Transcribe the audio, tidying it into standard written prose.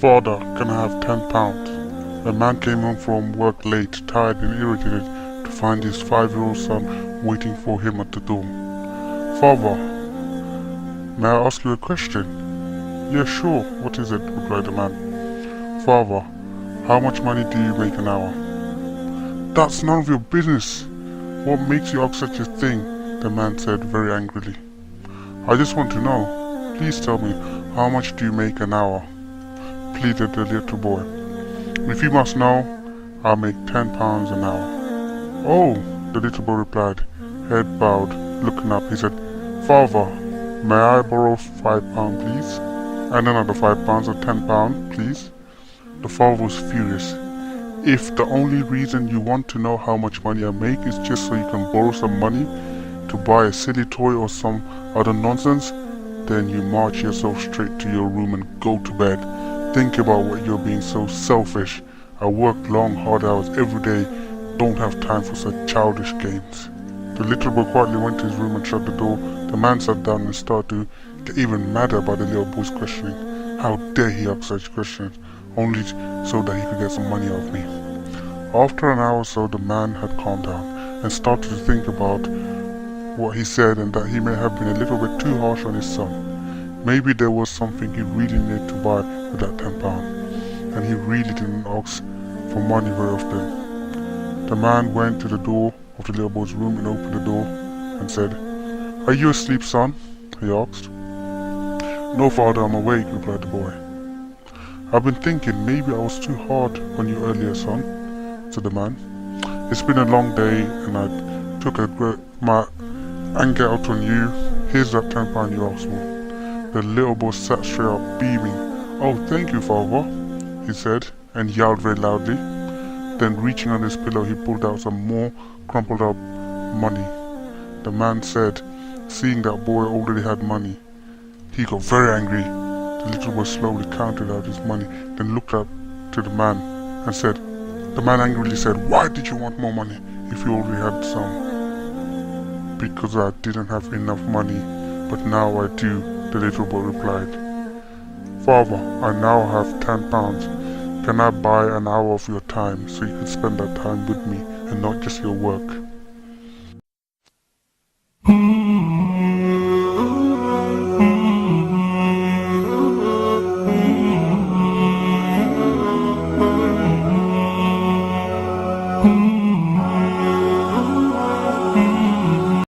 "Father, can I have £10?" The man came home from work late, tired and irritated, to find his 5-year-old son waiting for him at the door. "Father, may I ask you a question?" "Yeah, sure. What is it?" replied the man. "Father, how much money do you make an hour?" "That's none of your business. What makes you ask such a thing?" the man said very angrily. "I just want to know. Please tell me, how much do you make an hour?" pleaded the little boy. "If you must know, I'll make £10 an hour." "Oh," the little boy replied, head bowed, looking up. He said, "Father, may I borrow £5, please? And another £5 or £10, please?" The father was furious. "If the only reason you want to know how much money I make is just so you can borrow some money to buy a silly toy or some other nonsense, then you march yourself straight to your room and go to bed. Think about what you're being so selfish. I work long, hard hours every day. Don't have time for such childish games." The little boy quietly went to his room and shut the door. The man sat down and started to get even madder by the little boy's questioning. How dare he ask such questions, only so that he could get some money off me. After an hour or so, the man had calmed down and started to think about what he said, and that he may have been a little bit too harsh on his son. Maybe there was something he really needed to buy with that £10, and he really didn't ask for money very often. The man went to the door of the little boy's room and opened the door and said, "Are you asleep, son?" he asked. "No, father, I'm awake," replied the boy. "I've been thinking maybe I was too hard on you earlier, son," said the man. "It's been a long day and I took my anger out on you. Here's that £10 you asked for." The little boy sat straight up, beaming. "Oh, thank you, father," he said, and yelled very loudly. Then reaching on his pillow, he pulled out some more crumpled up money. The man said, seeing that boy already had money, he got very angry. The little boy slowly counted out his money, then looked up to the man and said, the man angrily said, "Why did you want more money if you already had some?" "Because I didn't have enough money, but now I do," the little boy replied. "Father, I now have £10. Can I buy an hour of your time so you can spend that time with me and not just your work?"